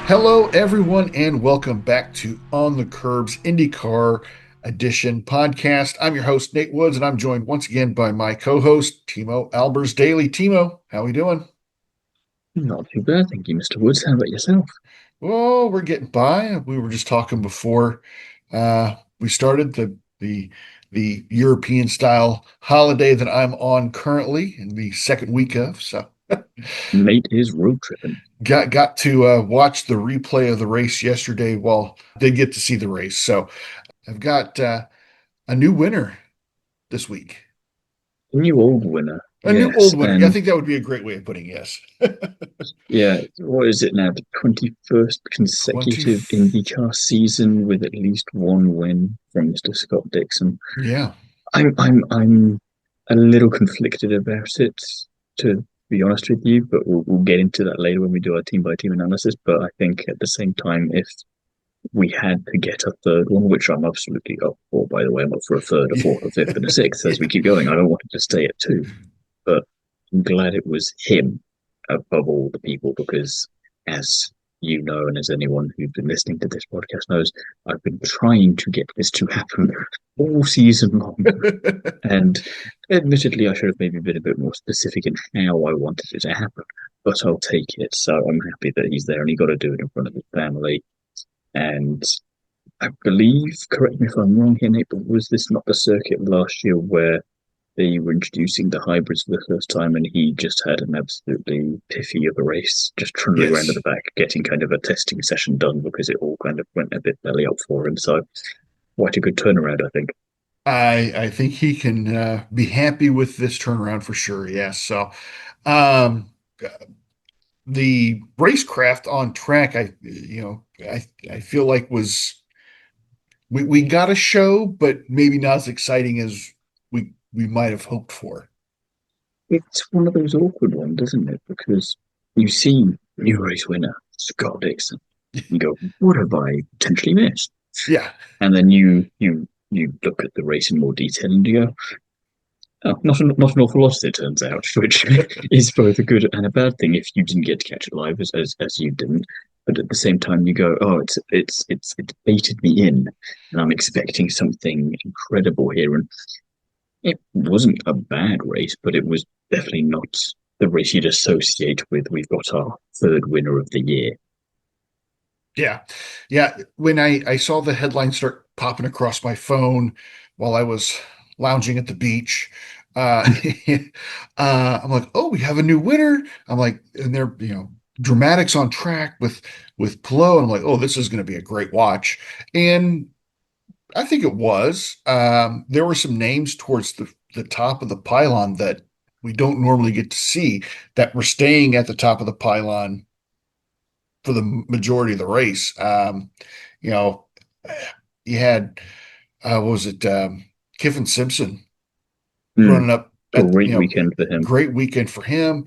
Hello, everyone, and welcome back to On the Curbs IndyCar Edition podcast. I'm your host, Nate Woods, and I'm joined once again by my co-host, Thiemo Albers-Daly. Thiemo, how we doing? Not too bad, thank you, Mr. Woods. How about yourself? Oh, we're getting by. We were just talking before we started the European style holiday that I'm on currently in the second week of. So Nate is road tripping. got to watch the replay of the race yesterday. Well, did get to see the race. So I've got a new winner this week. A new old winner, A new yes. old winner. Yeah, I And think that would be a great way of putting yes. yeah, what is it now? The 21st 20. consecutive IndyCar season with at least one win from Mr. Scott Dixon. Yeah. I'm a little conflicted about it, to be honest with you, but we'll get into that later when we do our team by team analysis. But I think at the same time, if we had to get a third one, which I'm absolutely up for, by the way. I'm up for a third, a fourth, a fifth, and a sixth as we keep going. I don't want it to stay at two, but I'm glad it was him above all the people because, as you know, and as anyone who's been listening to this podcast knows, I've been trying to get this to happen all season long. And admittedly, I should have maybe been a bit more specific in how I wanted it to happen, but I'll take it. So I'm happy that he's there and he got to do it in front of his family. And I believe, correct me if I'm wrong here, Nate, but was this not the circuit last year where they were introducing the hybrids for the first time and he just had an absolutely piffy of a race, just trundling around at Yes. the back, getting kind of a testing session done because it all kind of went a bit belly up for him. So quite a good turnaround, I think. I think he can be happy with this turnaround for sure. Yes. So um the racecraft on track, I feel like we got a show, but maybe not as exciting as we might have hoped for. It's one of those awkward ones, isn't it? Because you see new race winner, Scott Dixon. You go, what have I potentially missed? Yeah. And then you look at the race in more detail and you go, oh, not an awful lot, as it turns out, which is both a good and a bad thing if you didn't get to catch it live as you didn't. But at the same time, you go, oh, it's baited me in, and I'm expecting something incredible here. And it wasn't a bad race, but it was definitely not the race you'd associate with. We've got our third winner of the year. Yeah. Yeah. When I saw the headlines start popping across my phone while I was lounging at the beach, uh, I'm like, oh, we have a new winner. I'm like, and they're, dramatics on track with Palou. I'm like, oh, this is going to be a great watch. And I think it was. There were some names towards the top of the pylon that we don't normally get to see that were staying at the top of the pylon for the majority of the race. You know, you had what was it? Kiffin Simpson Mm, running up at great weekend for him. great weekend for him,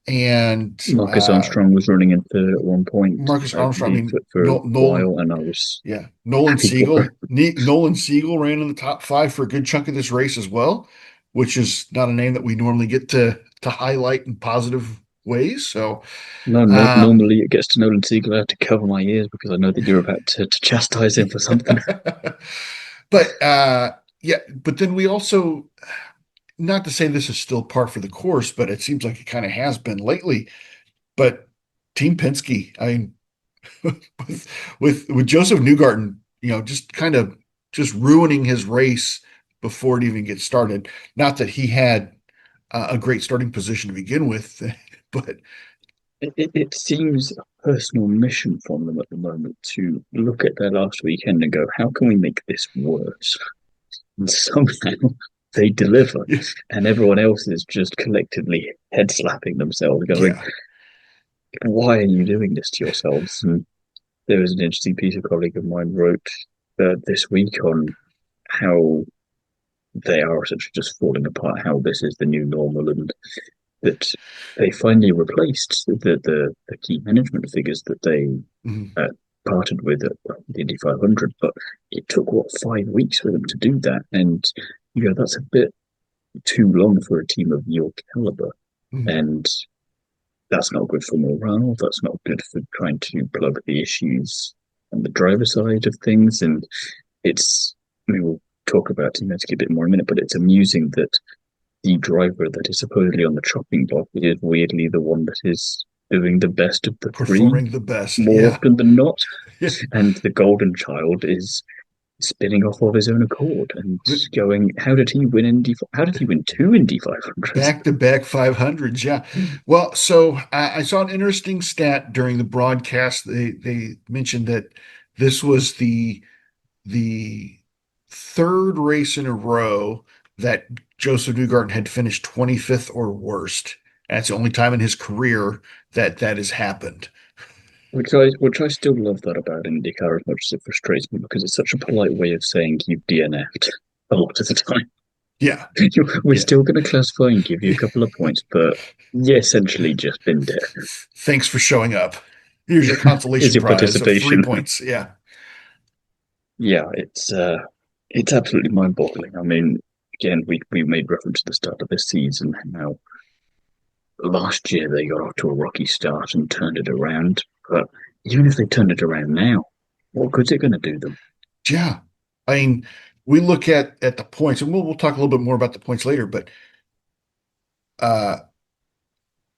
and Marcus Armstrong was running in third at one point, Marcus I Armstrong. I believe, mean, for a Nolan. while, and I was Yeah, Nolan happy for him. Siegel. Nolan Siegel ran in the top five for a good chunk of this race as well, which is not a name that we normally get to highlight in positive ways. So, No, um, normally it gets to Nolan Siegel. I have to cover my ears because I know that you're about to chastise him for something. but yeah, but then we also, not to say this is still par for the course, but it seems like it kind of has been lately. But Team Penske, I mean, with Joseph Newgarden, just kind of just ruining his race before it even gets started. Not that he had a great starting position to begin with, but It seems a personal mission from them at the moment to look at their last weekend and go, how can we make this worse? And somehow they deliver, and everyone else is just collectively head slapping themselves, going, yeah, why are you doing this to yourselves? And there was an interesting piece a colleague of mine wrote this week on how they are essentially just falling apart, how this is the new normal, and that they finally replaced the key management figures that they mhm, uh, parted with at the Indy 500. But it took, what, 5 weeks for them to do that. And, that's a bit too long for a team of your caliber. mhm. And that's not good for morale. That's not good for trying to plug the issues on the driver side of things. And it's, I mean, we'll talk about Penske a bit more in a minute, but it's amusing that the driver that is supposedly on the chopping block is weirdly the one that is doing the best of the three Performing the best. more Yeah. often than not. Yeah. And the golden child is spinning off of his own accord and going, how did he win Indy? How did he win two Indy 500s? Back to back 500s. Yeah. Well, so I saw an interesting stat during the broadcast. They mentioned that this was the third race in a row that Joseph Newgarden had finished 25th or worst. That's the only time in his career that that has happened. Which I still love that about IndyCar as much as it frustrates me because it's such a polite way of saying you've DNF'd a lot of the time. Yeah. We're Yeah. still going to classify and give you a couple of points, but you essentially just been there. Thanks for showing up. Here's your Is consolation your prize of three participation? points. Yeah. Yeah, it's absolutely mind-boggling. I mean, again, we made reference to the start of this season. Now, last year they got off to a rocky start and turned it around, but even if they turned it around now, what good's it going to do them? Yeah. I mean, we look at the points, and we'll talk a little bit more about the points later, but uh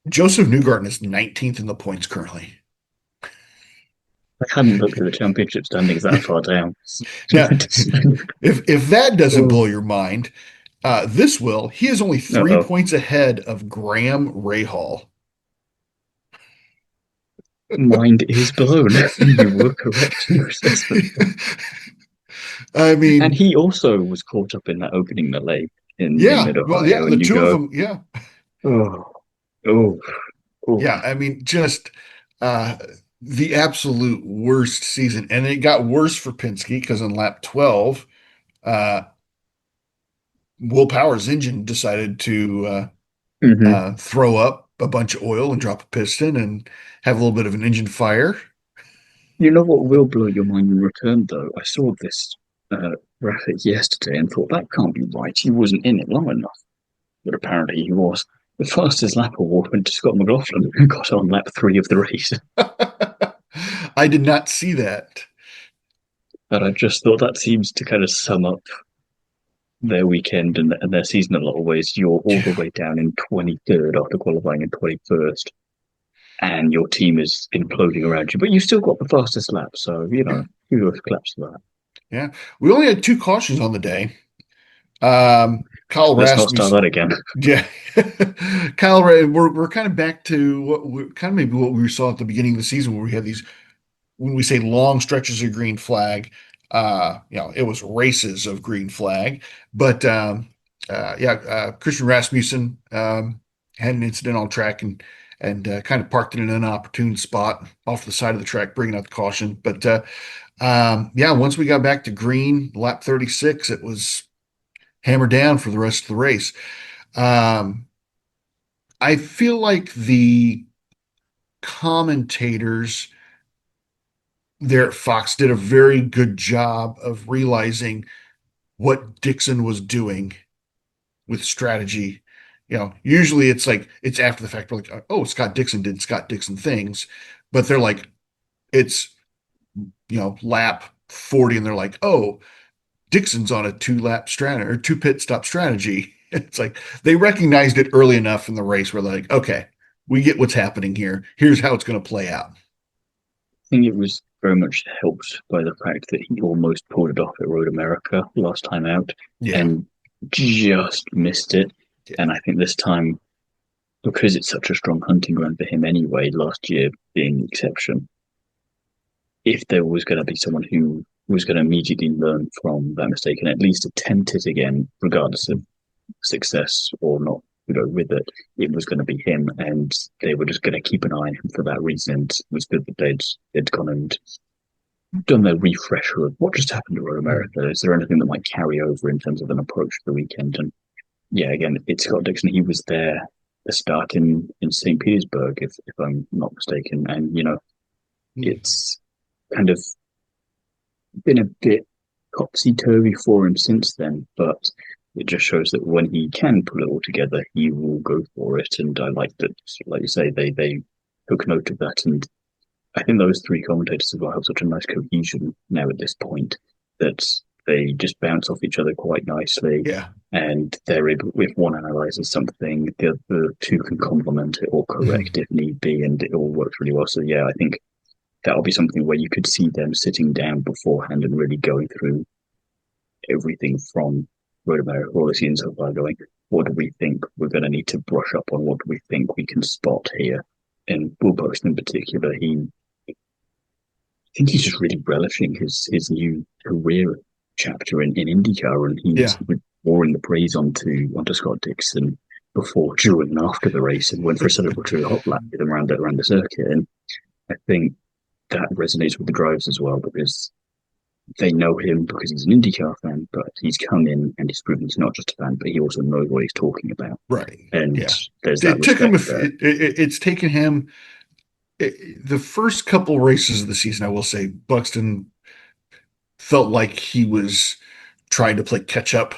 Joseph Newgarden is 19th in the points currently. I hadn't looked at the championship standings that far down. Now, if that doesn't Oh, blow your mind, this will. He is only three uh-oh. points ahead of Graham Rahal. Mind is blown. You were correct in your assessment. I And mean, he also was caught up in that opening melee in yeah, well, yeah, mid-Ohio, the and you two of go, them, yeah, oh, oh, oh. yeah. I mean, just uh, the absolute worst season, and it got worse for Penske because on lap 12, uh, Will Power's engine decided to Hmm. throw up a bunch of oil and drop a piston and have a little bit of an engine fire. You know what will blow your mind in return, though? I saw this graphic yesterday and thought that can't be right. He wasn't in it long enough, but apparently he was. The fastest lap award went to Scott McLaughlin, who got on lap three of the race. I did not see that. But I just thought that seems to kind of sum up their weekend and their season in a lot of ways. You're all the Yeah. way down in 23rd after qualifying in 21st, and your team is imploding around you, but you've still got the fastest lap. So, Yeah. kudos claps for that. Yeah. We only had two cautions on the day. Kyle Let's not start that Rasmussen. again. Yeah. We're kind of back to what we kind of maybe what we saw at the beginning of the season where we had these when we say long stretches of green flag, it was races of green flag. But Christian Rasmussen had an incident on track and kind of parked in an inopportune spot off the side of the track, bringing out the caution. But once we got back to green, lap 36, it was hammered down for the rest of the race. Um, I feel like the commentators there at Fox did a very good job of realizing what Dixon was doing with strategy. Usually it's like it's after the fact. We're like, oh, Scott Dixon did Scott Dixon things, but they're like, it's lap 40, and they're like, oh, Dixon's on a two-lap strategy or two pit stop strategy. It's like they recognized it early enough in the race where they're like, okay, we get what's happening here. Here's how it's going to play out. I think it was very much helped by the fact that he almost pulled it off at Road America last time out Yeah, and just missed it. yeah, And I think this time, because it's such a strong hunting ground for him anyway, last year being the exception, if there was going to be someone who was going to immediately learn from that mistake and at least attempt it again, regardless of success or not, with it, it was going to be him, and they were just going to keep an eye on him for that reason. And it was good that they'd gone and done their refresher of what just happened to Road America. Is there anything that might carry over in terms of an approach to the weekend? And yeah, again, it's Scott Dixon. He was there the start in St. Petersburg, if I'm not mistaken, and it's kind of been a bit topsy turvy for him since then. But it just shows that when he can pull it all together, he will go for it. And I like that, like you say, they took note of that. And I think those three commentators as well have such a nice cohesion now at this point that they just bounce off each other quite nicely. Yeah. And they're able, if one analyzes something, the other two can complement it or correct if need be, and it all works really well. So yeah, I think that'll be something where you could see them sitting down beforehand and really going through everything from road America, all the scenes so far, going, what do we think we're going to need to brush up on? What do we think we can spot here? And Will Buxton in particular, I think he's just really relishing his new career chapter in IndyCar, and he's Yeah. pouring the praise onto Scott Dixon before, during, and after the race, and went for a celebratory hot lap with him around the circuit. And I think that resonates with the drivers as well, because they know him because he's an IndyCar fan, but he's come in and he's proven he's not just a fan, but he also knows what he's talking about. Right. And Yeah. there's that It took him. respect there. It's taken him the first couple races of the season. I will say Buxton felt like he was trying to play catch up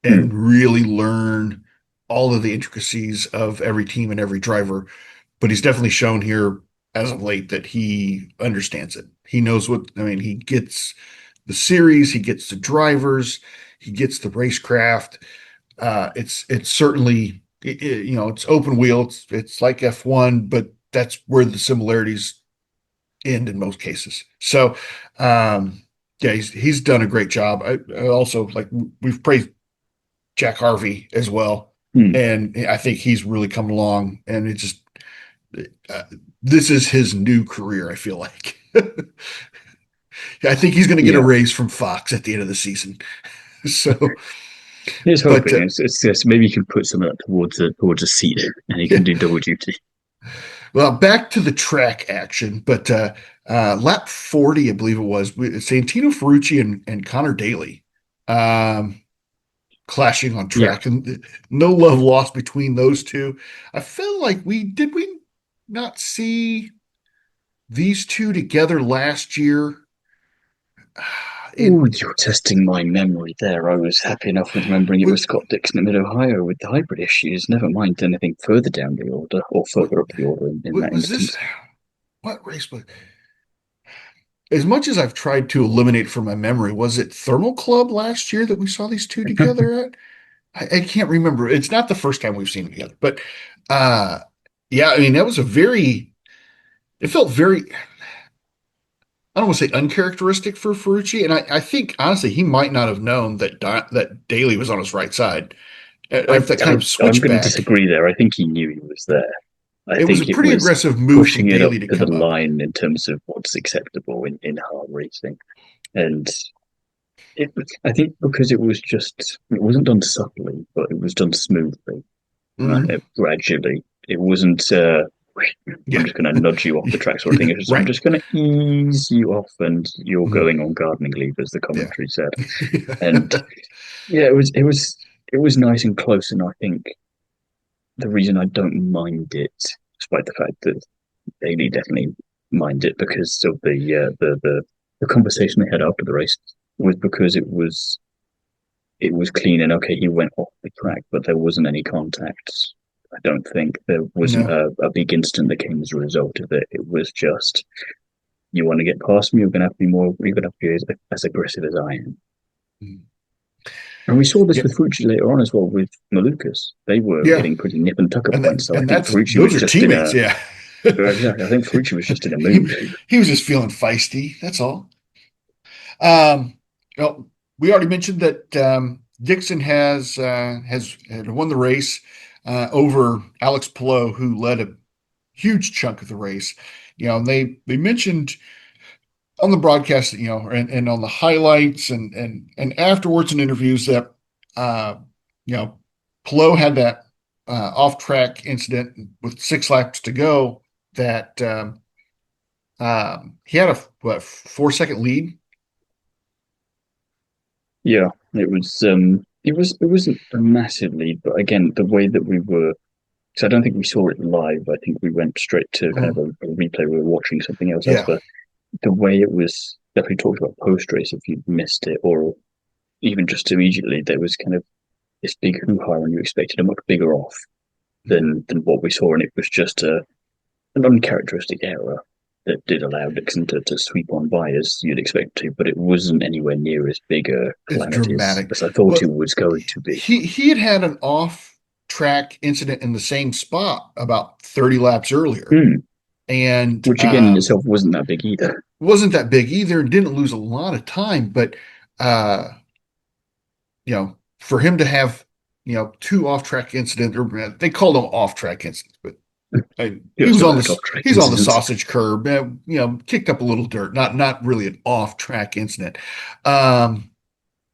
and Hmm. really learn all of the intricacies of every team and every driver. But he's definitely shown here as of late that he understands it. He knows he gets the series, he gets the drivers, he gets the racecraft. It's certainly, it's open wheel. It's like F1, but that's where the similarities end in most cases. So, yeah, he's done a great job. I also, like, we've praised Jack Harvey as well, Hmm. and I think he's really come along. And it just uh, this is his new career. I feel like I think he's going to get a Yeah. raise from Fox at the end of the season. So, Here's but hoping it's just maybe you can put some of that towards a seat and he yeah. can do double duty. Well, back to the track action, but lap 40, I believe it was, Santino Ferrucci and Connor Daly um, clashing on Yeah. track, and no love lost between those two. I feel like we not see these two together last year? Oh, In you're testing my memory there. I was happy enough with remembering it was Scott Dixon in Mid-Ohio with the hybrid issues. Never mind anything further down the order or further up the order in that was this instance. what race was? As much as I've tried to eliminate from my memory, was it Thermal Club last year that we saw these two together at? I can't remember. It's not the first time we've seen them together, but uh, yeah, I mean that was it felt very, I don't want to say uncharacteristic for Ferrucci, and I think honestly he might not have known that Daly was on his right side I, after that kind I of I'm going to switchback. disagree there. I think he knew he was there. I It was a think it pretty was aggressive move from pushing it up Daly to to the come up. line in terms of what's acceptable in hard racing. And I think because it wasn't done subtly, but it was done smoothly, Hmm. gradually. It wasn't, I'm Yeah, just going to nudge you off the track sort of thing. It was, I'm right. just going to ease you off and you're Mhm. going on gardening leave, as the Yeah. commentary said. And yeah, it was nice and close. And I think the reason I don't mind it, despite the fact that Daly definitely mind it because of the conversation they had after the race, was because it was clean and okay, he went off the track, but there wasn't any contact. I don't think there wasn't No. a big incident that came as a result of it. It was just, you want to get past me, you're going to have to be more, you're going to have to be as aggressive as I am. Mhm. And we saw this Yeah. with Fucci later on as well with Malukas. They were Yeah. getting pretty nip and tuck at points. So I And think that's Fucci those was are just in teammates. a, Yeah. exactly, I think Fucci was just in a he, mood. he was just feeling feisty. That's all. Um, well, we already mentioned that Dixon has had won the race over Alex Palou, who led a huge chunk of the race. And they mentioned on the broadcast, and on the highlights and afterwards in interviews that uh, you know, Palou had that off track incident with 6 laps to go that he had a 4 second lead. Yeah, it wasn't a massive lead, but again, the way that we were, so I don't think we saw it live. I think we went straight to kind of Mhm. a replay. We were watching something else Yeah. but the way it was definitely talked about post race if you missed it, or even just immediately, there was kind of this big hoo-ha, and you expected a much bigger off than what we saw, and it was just an uncharacteristic error that did allow Dixon to sweep on by as you'd expect to, but it wasn't anywhere near as big a It's calamity dramatic. as I thought it Well, was going to be. he had had an off track incident in the same spot about 30 laps earlier, Hmm. and Which again in itself wasn't that big either. wasn't that big either. Didn't lose a lot of time, but uh, for him to have two off track incidents, or they called them off track incidents, but he was Just on about the off-track he's on the incidents. sausage curb, kicked up a little dirt, not really an off track incident, um,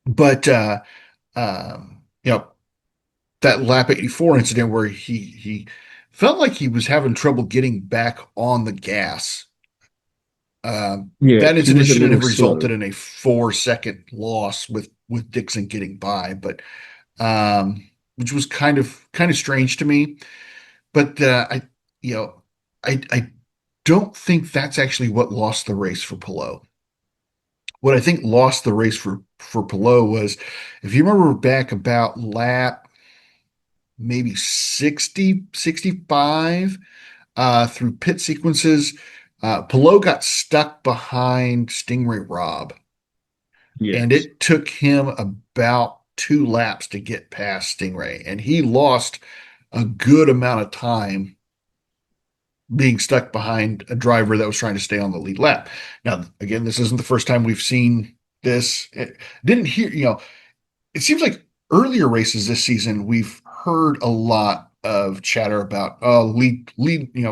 but that lap 84 incident where he felt like he was having trouble getting back on the gas. Yeah, That he incident was a shouldn't little have slow. resulted in a 4-second loss with Dixon getting by, but which was kind of strange to me. But you know, I don't think that's actually what lost the race for Palou. What I think lost the race for Palou was, if you remember back about lap maybe 60, 65, through pit sequences, Palou got stuck behind Stingray Robb, and Yes. it took him about 2 laps to get past Stingray, and he lost a good amount of time being stuck behind a driver that was trying to stay on the lead lap. Now, again, this isn't the first time we've seen this. It didn't hear, it seems like earlier races this season, we've heard a lot of chatter about lead,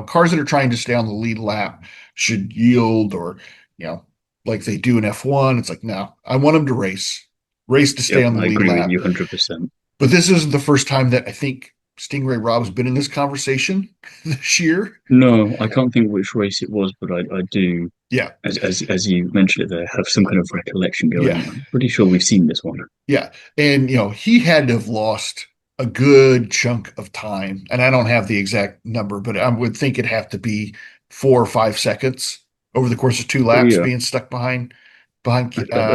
cars that are trying to stay on the lead lap should yield, or, you know, like they do in F1. It's like, no, I want them to race to stay Yep, on the I lead agree with lap. you 100%. But this isn't the first time that I think Stingray Robb's been in this conversation this year. No, I can't think which race it was, but I do, Yeah, as you mentioned it there, have some kind of recollection going. yeah. I'm pretty sure we've seen this one. Yeah. And, he had to have lost a good chunk of time. And I don't have the exact number, but I would think it'd have to be 4 or 5 seconds over the course of two Oh laps yeah, being stuck behind I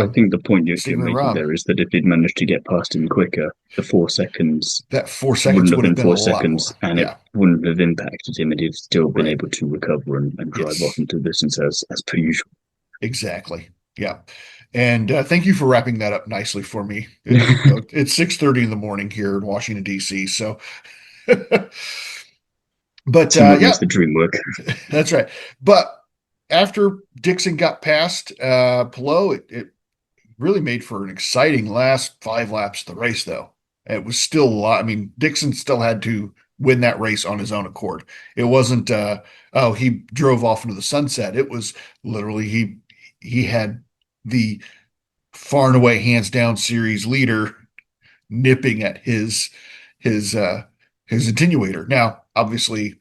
think the point you're Stingray making Robb. there is that if he'd managed to get past him quicker, the 4 seconds That 4 seconds wouldn't have would have been been a four lot seconds, more. and it Yeah. wouldn't have impacted him, and he'd still been Right. able to recover and drive off Yes. into the distance as per usual. Exactly. Yeah. And thank you for wrapping that up nicely for me. It's 6:30 in the morning here in Washington, D.C. So, but Teamwork makes yeah, the dream work. that's right. But after Dixon got past Palou, it really made for an exciting last 5 laps of the race, though. It was still a lot. I mean, Dixon still had to win that race on his own accord. It wasn't, oh, he drove off into the sunset. It was literally he had the far and away, hands down series leader nipping at his uh his attenuator. Now, obviously,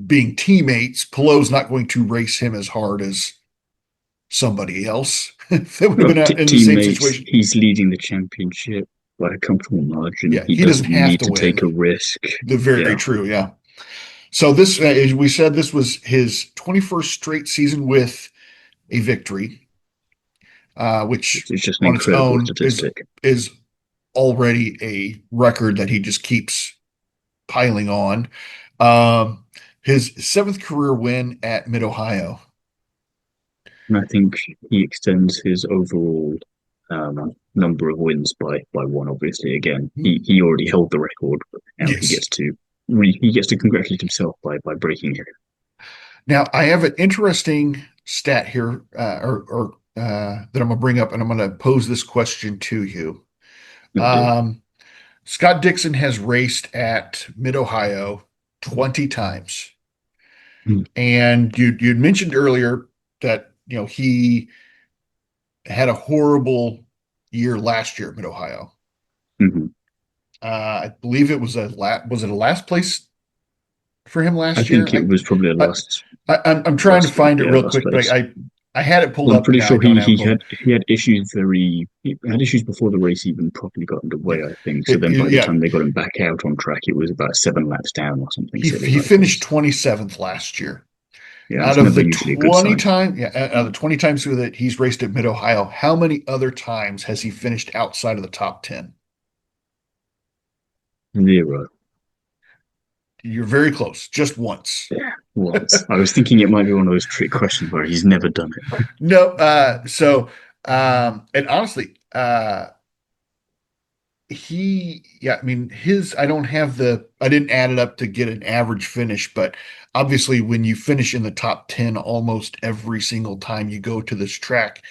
being teammates, Palou's not going to race him as hard as somebody else that would have Well, been in the same teammates, situation. he's leading the championship by a comfortable margin. Yeah, He he doesn't doesn't have need to to take win. a risk. The very Yeah, true, yeah. So this, as we said, this was his 21st straight season with a victory, which it's just an on its incredible own statistic. is already a record that he just keeps piling on. Um, his seventh career win at Mid Ohio. And I think he extends his overall number of wins by one. Obviously, again, he already held the record, but now Yes. he gets to congratulate himself by breaking it. Now I have an interesting stat here, that I'm going to bring up, and I'm going to pose this question to you. Okay. Um, Scott Dixon has raced at Mid Ohio 20 times, and you'd mentioned earlier that he had a horrible year last year at Mid Ohio. Mm-hmm. I believe it was was it a last place for him I last year? think it was probably a I, I'm trying to find it real last quick, but place. I had it pulled Well, I'm up and pretty now I sure don't have it pulled up. he had issues he had issues before the race even properly got Yeah, underway. I think so. Then by the yeah, time they got him back out on track, it was about 7 laps down or something silly he like finished this. 27th last year. Yeah, Out it's of never the usually a good 20 sign. time, yeah, out of the 20 times that he's raced at Mid-Ohio, how many other times has he finished outside of the top 10? Zero. You're very close, just once. Yeah, once. I was thinking it might be one of those trick questions where he's never done it. No, and honestly, yeah, I mean, I didn't add it up to get an average finish, but obviously, when you finish in the top 10 almost every single time you go to this track,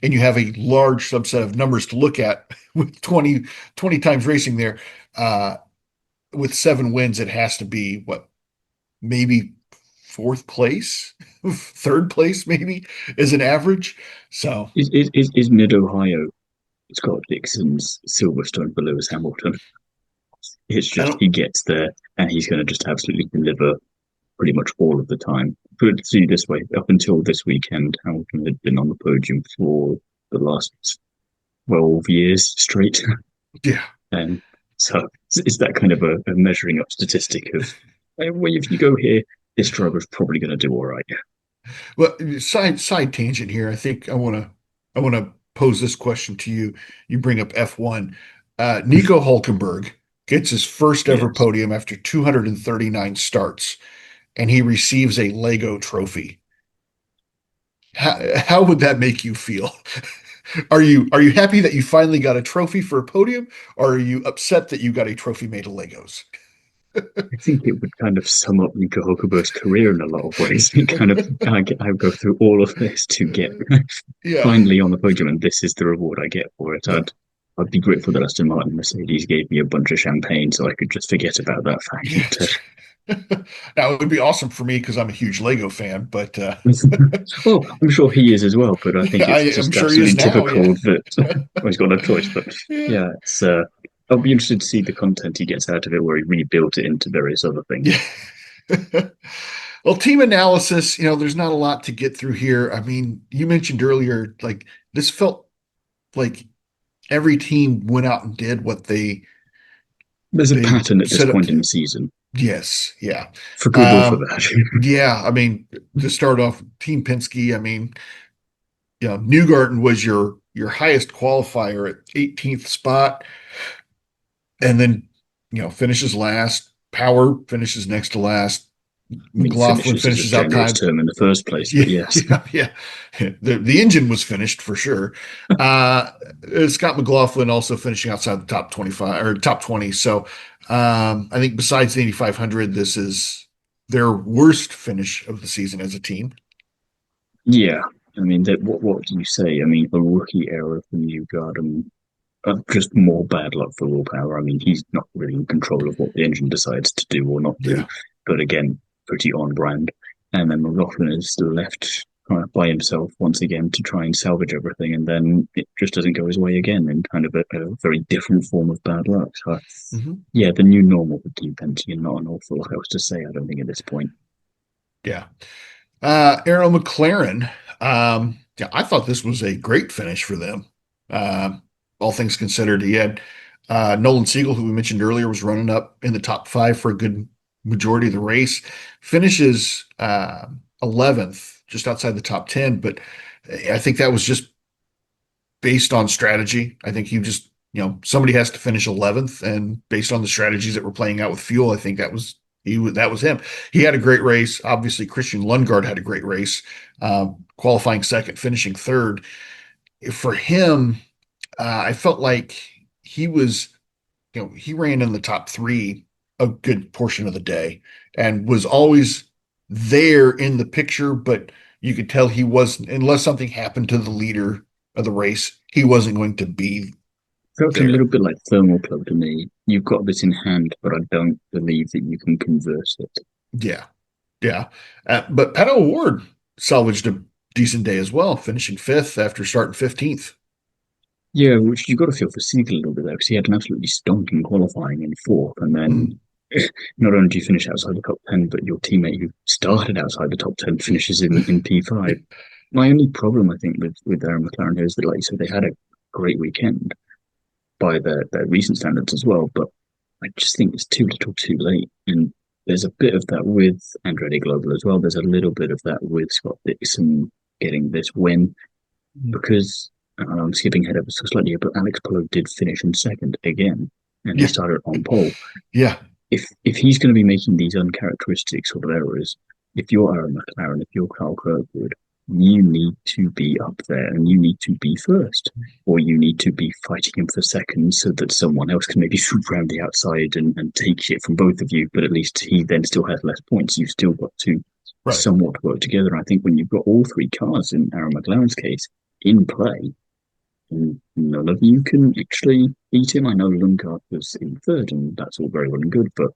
and you have a large subset of numbers to look at with 20 times racing there, uh, with 7 wins, it has to be what, maybe fourth place, third place, maybe is an average. So, Is Mid Ohio Scott Dixon's Silverstone for Lewis Hamilton? It's I just don't, he gets there and he's going to just absolutely deliver pretty much all of the time. Put it to you this way: up until this weekend, Hamilton had been on the podium for the last 12 years straight, yeah. and so it's that kind of a measuring up statistic of well, if you go here, this driver's probably going to do all right. Well, side tangent here. I want to pose this question to you. You bring up F1. Nico Hulkenberg gets his first ever Yes. podium after 239 starts, and he receives a Lego trophy. How would that make you feel? Are you happy that you finally got a trophy for a podium, or are you upset that you got a trophy made of Legos? I think it would kind of sum up Nico Hulkenberg's career in a lot of ways. It kind of I go through all of this to get Yeah. finally on the podium, and this is the reward I get for it. Yeah. I'd be grateful that Aston Martin Mercedes gave me a bunch of champagne so I could just forget about that fact Yeah. instead. Now it would be awesome for me because I'm a huge Lego fan, but Well, I'm sure he is as well, but I think I it's am just sure he is absolutely now. Yeah. typical that well, he's got no choice. But Yeah. yeah, it's I'll be interested to see the content he gets out of it, where he rebuilt it into various other things. Yeah. Well, team analysis, there's not a lot to get through here. I mean, you mentioned earlier, like this felt like every team went out and did what they There's a they pattern at this set up point in to. the season, Yes, yeah. for good or for Um, bad. yeah, I mean, to start off, Team Penske, I mean, Newgarden was your highest qualifier at 18th spot, and then finishes last. Power finishes next to last. I mean, McLaughlin finishes is a finishes generous outside. term in the first place, Yeah, but yes. yeah, yeah. The engine was finished for sure. Uh, Scott McLaughlin also finishing outside the top 25 or top 20. So I think besides the 8,500, this is their worst finish of the season as a team. Yeah, I mean, what do you say? I mean, a rookie error from Newgarden, just more bad luck for willpower. I mean, he's not really in control of what the engine decides to do or not do, Yeah. but again, pretty on brand. And then McLaughlin is left by himself once again to try and salvage everything, and then it just doesn't go his way again in kind of a very different form of bad luck. So, Hmm. yeah, the new normal for Team Penske, and not an awful lot else to say, I don't think, at this point. Yeah. Arrow McLaren. Yeah, I thought this was a great finish for them. Uh, all things considered, he had Nolan Siegel, who we mentioned earlier, was running up in the top five for a good majority of the race. Finishes 11th, just outside the top 10. But I think that was just based on strategy. I think he just, somebody has to finish 11th, and based on the strategies that were playing out with fuel, I think that was him. He had a great race. Obviously, Christian Lundgaard had a great race, qualifying second, finishing third. For him, I felt like he was, he ran in the top three a good portion of the day and was always there in the picture, but you could tell he wasn't, unless something happened to the leader of the race, he wasn't going to be Felt a little there. bit like thermal club to me. You've got this in hand, but I don't believe that you can convert it. Yeah. Yeah. But Pato O'Ward salvaged a decent day as well, finishing fifth after starting 15th. Yeah, which you've got to feel for Siegel a little bit there, because he had an absolutely stonking qualifying in fourth, and Mm. then not only do you finish outside the top 10, but your teammate who started outside the top 10 finishes in P5. My only problem, I think, with Aaron McLaren here is that, like you said, they had a great weekend by their recent standards as well, but I just think it's too little too late. And there's a bit of that with Andretti Global as well. There's a little bit of that with Scott Dixon getting this win because I'm skipping ahead ever so slightly, but Alex Palou did finish in second again, and he Yeah, started on pole. yeah, If he's going to be making these uncharacteristic sort of errors, if you're Aaron McLaren, if you're Carl Kirkwood, you need to be up there and you need to be first, or you need to be fighting him for second so that someone else can maybe swoop around the outside and take shit from both of you. But at least he then still has less points. You've still got to right. somewhat work together. And I think when you've got all three cars in Aaron McLaren's case in play, none of you can actually beat him. I know Lundgaard was in third, and that's all very well and good, but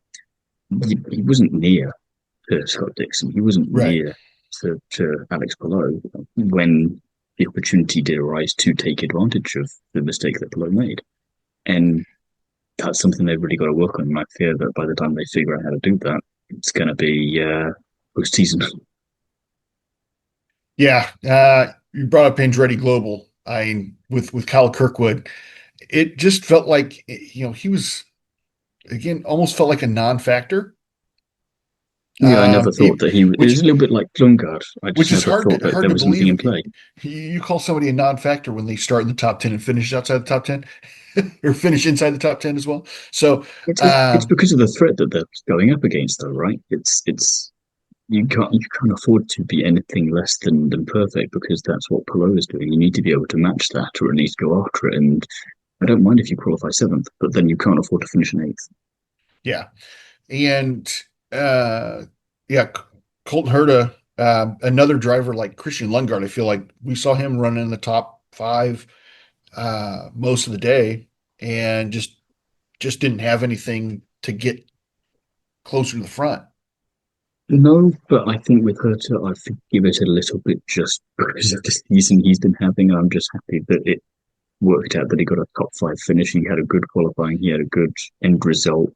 he wasn't near to Scott Dixon. He wasn't Right. near to Alex Palou when the opportunity did arise to take advantage of the mistake that Palou made. And that's something they've really got to work on. And I fear that by the time they figure out how to do that, it's going to be post-season. Yeah. You brought up Andretti Global. With Kyle Kirkwood, it just felt like, he was, again, almost felt like a non-factor. Yeah, I never thought that he it was Which a little bit like Lundgaard. I which just is never thought that hard there to was anything believe. in play. You call somebody a non-factor when they start in the top 10 and finish outside the top 10 or finish inside the top 10 as well. So, It's because of the threat that they're going up against, though, right? It's you can't afford to be anything less than perfect because that's what Palou is doing. You need to be able to match that or at least go after it. And I don't mind if you qualify seventh, but then you can't afford to finish in eighth. yeah. And, uh, yeah, Colton Herta, another driver like Christian Lundgaard, I feel like we saw him running in the top five, most of the day and just didn't have anything to get closer to the front. No, but I think with Herta, I forgive it a little bit just because of the season he's been having. I'm just happy that it worked out that he got a top five finish. He had a good qualifying. He had a good end result.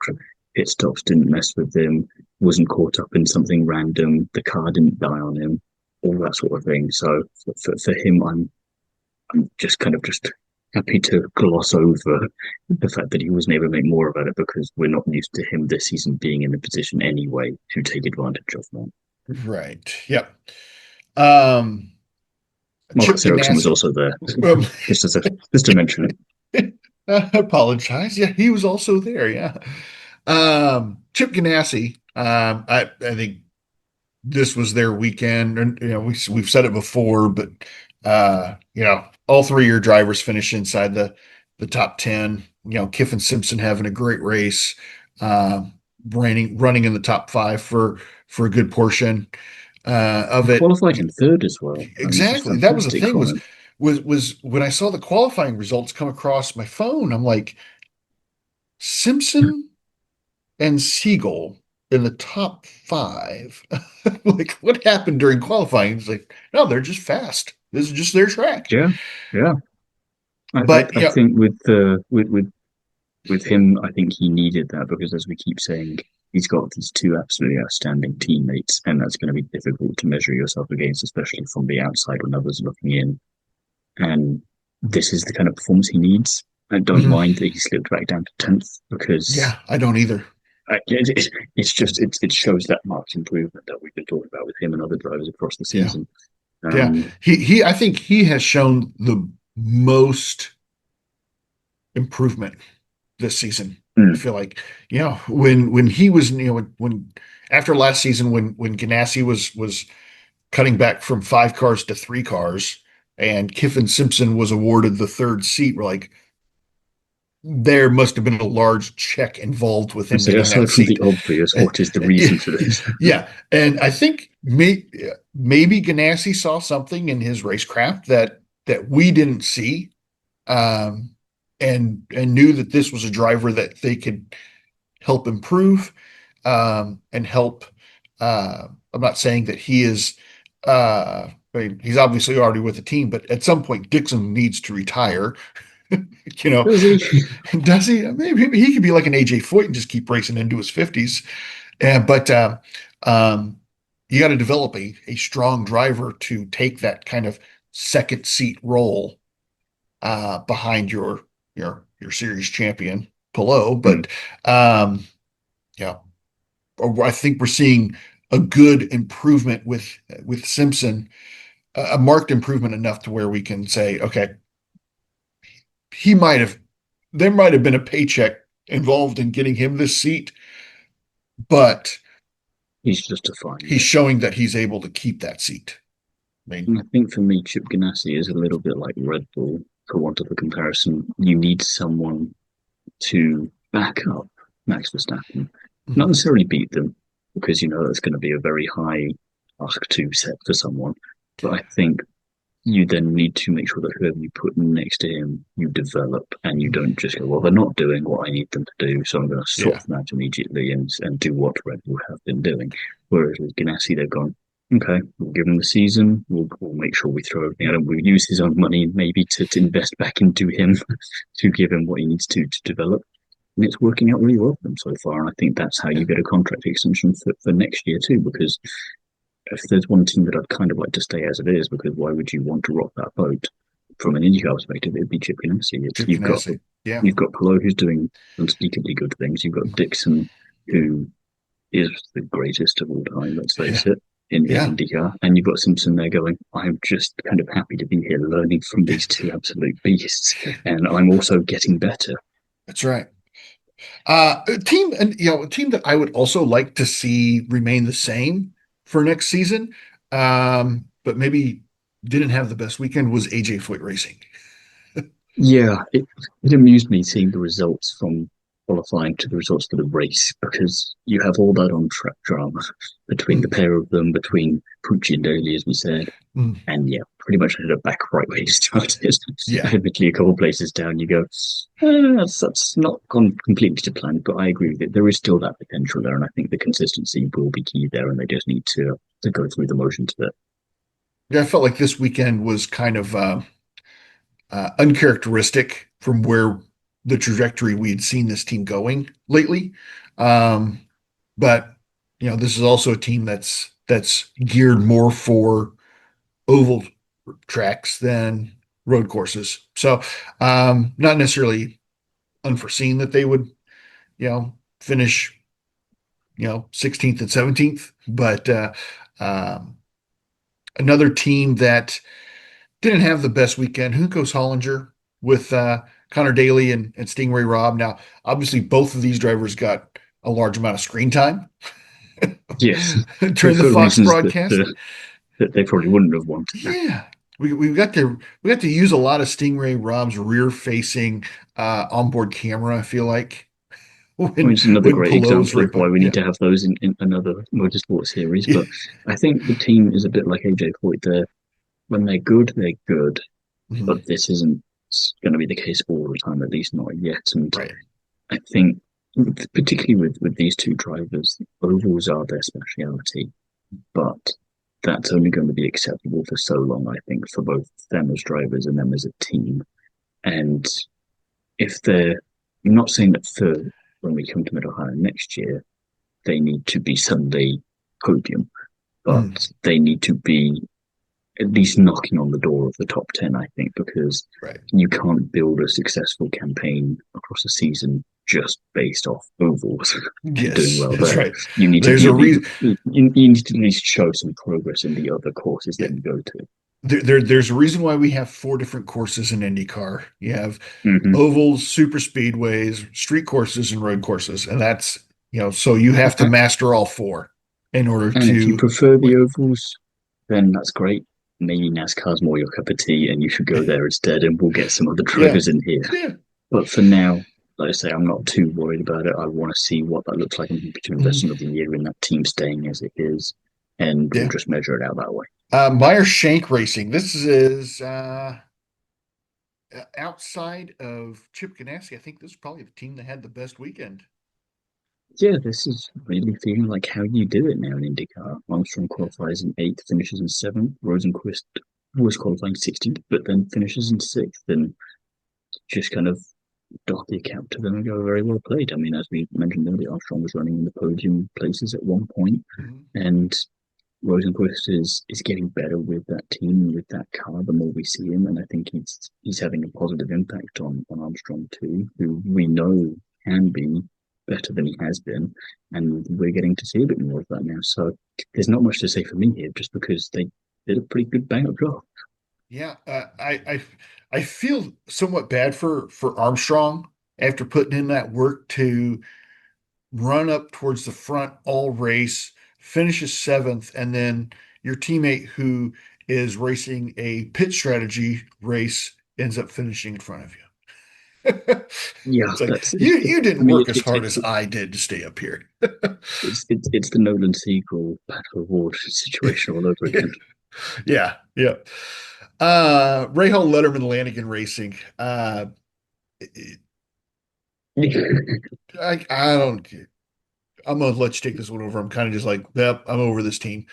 Pit stops didn't mess with him. Wasn't caught up in something random. The car didn't die on him. All that sort of thing. So for him, I'm just kind of just happy to gloss over the fact that he wasn't able to make more about it because we're not used to him this season being in the position anyway to take advantage of that. Right. Yep. Um, Chip Marcus Ericsson was Ganassi. also there, Um, just to mention it. I apologize. Yeah, he was also there. Yeah. Chip Ganassi. I think this was their weekend, and we've said it before, but all three of your drivers finished inside the top 10. Kiffin Simpson having a great race, running in the top five for a good portion of He it. qualified in third as well, which is Exactly. That was the fantastic thing from was him. was was when I saw the qualifying results come across my phone, I'm like, Simpson and Siegel in the top five. Like, what happened during qualifying? It's like, no, they're just fast. This is just their track. Yeah, yeah. But I think with him, I think he needed that because, as we keep saying, he's got these two absolutely outstanding teammates, and that's going to be difficult to measure yourself against, especially from the outside when others are looking in. And this is the kind of performance he needs. I don't mhm. mind that he slipped back down to 10th because Yeah, I don't either. it shows that marked improvement that we've been talking about with him and other drivers across the Yeah, season. yeah. Um, He I think he has shown the most improvement this season. I mm, feel like, when he was, when after last season, when Ganassi was cutting back from five cars to three cars, and Kiffin Simpson was awarded the third seat, we're like, there must have been a large check involved with him so getting that aside from the seat. obvious, what is the reason for this? Yeah, and I think maybe Ganassi saw something in his racecraft that we didn't see, um, and knew that this was a driver that they could help improve, and help. I'm not saying that he is. I mean, he's obviously already with the team, but at some point, Dixon needs to retire. You know, Does he? does he? Maybe he could be like an A.J. Foyt and just keep racing into his 50s. But um, you got to develop a strong driver to take that kind of second seat role, behind your series champion Palou. Mm. But um, yeah, I think we're seeing a good improvement with Simpson, a marked improvement enough to where we can say, okay, he might have, there might have been a paycheck involved in getting him this seat, but He's justifying he's it. showing that he's able to keep that seat. I mean, And I think for me, Chip Ganassi is a little bit like Red Bull, for want of a comparison. You need someone to back up Max Verstappen, not mhm, necessarily beat them, because you know that's going to be a very high ask to set for someone. But I think you then need to make sure that whoever you put next to him, you develop and you don't just go, well, they're not doing what I need them to do, so I'm going to yeah, swap them out immediately and do what Red Bull have been doing. Whereas with Ganassi, they've gone, okay, we'll give him the season, we'll make sure we throw everything at him, we'll use his own money maybe to invest back into him to give him what he needs to develop. And it's working out really well for them so far. And I think that's how yeah, you get a contract extension for next year too, because if there's one team that I'd kind of like to stay as it is, because why would you want to rock that boat? From an IndyCar perspective, it'd be Chip Ganassi. It's Chip Ganassi. Yeah. you've got Palou who's doing unspeakably good things. You've got Dixon who is the greatest of all time. Let's face Yeah. it. In Yeah. IndyCar, and you've got Simpson there going, I'm just kind of happy to be here learning from these two absolute beasts, and I'm also getting better. That's right. A team, and a team that I would also like to see remain the same for next season, but maybe didn't have the best weekend was A.J Foyt Racing. Yeah, it amused me seeing the results from qualifying to the results for the race because you have all that on track drama between the Mm, pair of them, between Pucci and Daly, as we said, mm, and yeah, pretty much ended up back right where you started. yeah, Admittedly, a couple of places down, you go, that's not gone completely to plan, but I agree with it. There is still that potential there, and I think the consistency will be key there, and they just need to go through the motions of it. yeah. I felt like this weekend was kind of uncharacteristic from where the trajectory we had seen this team going lately. Um, but this is also a team that's geared more for oval tracks than road courses. So not necessarily unforeseen that they would, finish, 16th and 17th, but um, another team that didn't have the best weekend, Juncos Hollinger with Connor Daly and Stingray Robb. Now, obviously, both of these drivers got a large amount of screen time Yes, during the for Fox reasons that broadcast. that they probably wouldn't have wanted. Yeah. We got to use a lot of Stingray Rob's rear facing onboard camera, I feel like. when Which is another when great Palou's example of right why by. we Yeah. need to have those in another motorsport series. Yeah. But I think the team is a bit like AJ Foyt there. When they're good, they're good. Mhm. But this isn't going to be the case all the time, at least not yet. And Right. I think, particularly with these two drivers, ovals are their speciality. But that's only going to be acceptable for so long, I think, for both them as drivers and them as a team. And if they're, I'm not saying that for when we come to Middle High next year, they need to be Sunday podium, Mhm. but they need to be at least knocking on the door of the top 10, I think, because Right. you can't build a successful campaign across a season just based off ovals and doing Yes, well that's there. right. You need to There's be a at least, reason. you need to at least show some progress in the other courses Yeah. that you go to. There's a reason why we have four different courses in IndyCar. You have Mm-hmm. ovals, super speedways, street courses, and road courses, and that's so you have to master all four in order And if you to prefer the win. ovals, then that's great. Maybe NASCAR's more your cup of tea and you should go there instead, and we'll get some other Yeah, drivers in here. yeah, But for now, like I say, I'm not too worried about it. I want to see what that looks like. I'm happy to invest mhm, another year in that team staying as it is, and we'll yeah. just measure it out that way. Meyer Shank Racing. This is outside of Chip Ganassi. I think this is probably the team that had the best weekend. Yeah, this is really feeling like how you do it now in IndyCar. Armstrong qualifies in eighth, finishes in seventh. Rosenquist was qualifying 16th, but then finishes in sixth, and just kind of dock the account to them and go very well played. I mean, as we mentioned earlier, Armstrong was running in the podium places at one point, Mhm. and Rosenquist is getting better with that team and with that car the more we see him, and I think he's having a positive impact on Armstrong too, who we know can be better than he has been, and we're getting to see a bit more of that now. So there's not much to say for me here, just because they did a pretty good bang up job. Yeah, I feel somewhat bad for Armstrong after putting in that work to run up towards the front all race, finishes seventh, and then your teammate who is racing a pit strategy race ends up finishing in front of you. Yeah, It's like that's you for didn't me. work as hard as I did to stay up here. It's the Nolan sequel battle reward situation all over again. Yeah, yeah. Rahal Letterman Lanigan Racing. I don't. I'm gonna let you take this one over. I'm kind of just like, yep, I'm over this team.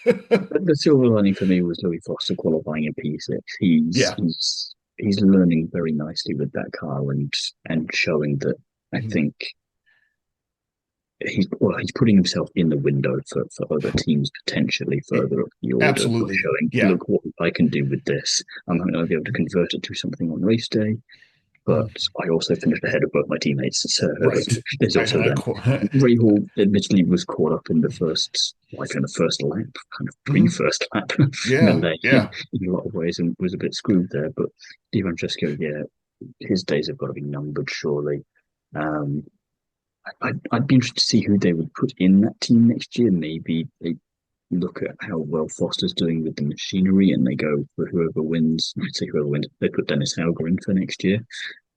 But the silver lining for me was Louis Foster qualifying in P6. He's Yeah. he's he's learning very nicely with that car and showing that I Mhm. think he's putting himself in the window for other teams potentially It- further up the order by Absolutely. showing, Yeah. look what I can do with this. I'm not going to be able to convert it to something on race day, but Mhm. I also finished ahead of both my teammates. So Right. there's Right. also And I that. Ray Hall admittedly was caught up in the first lap, kind of Mhm. pre-first lap Yeah. melee Yeah. in a lot of ways, and was a bit screwed there. But Di Francesco, yeah, his days have got to be numbered, surely. Um, I'd be interested to see who they would put in that team next year. Maybe they look at how well Foster's doing with the machinery, and they go for whoever wins. I'd say whoever wins. They put Dennis Hauger in for next year,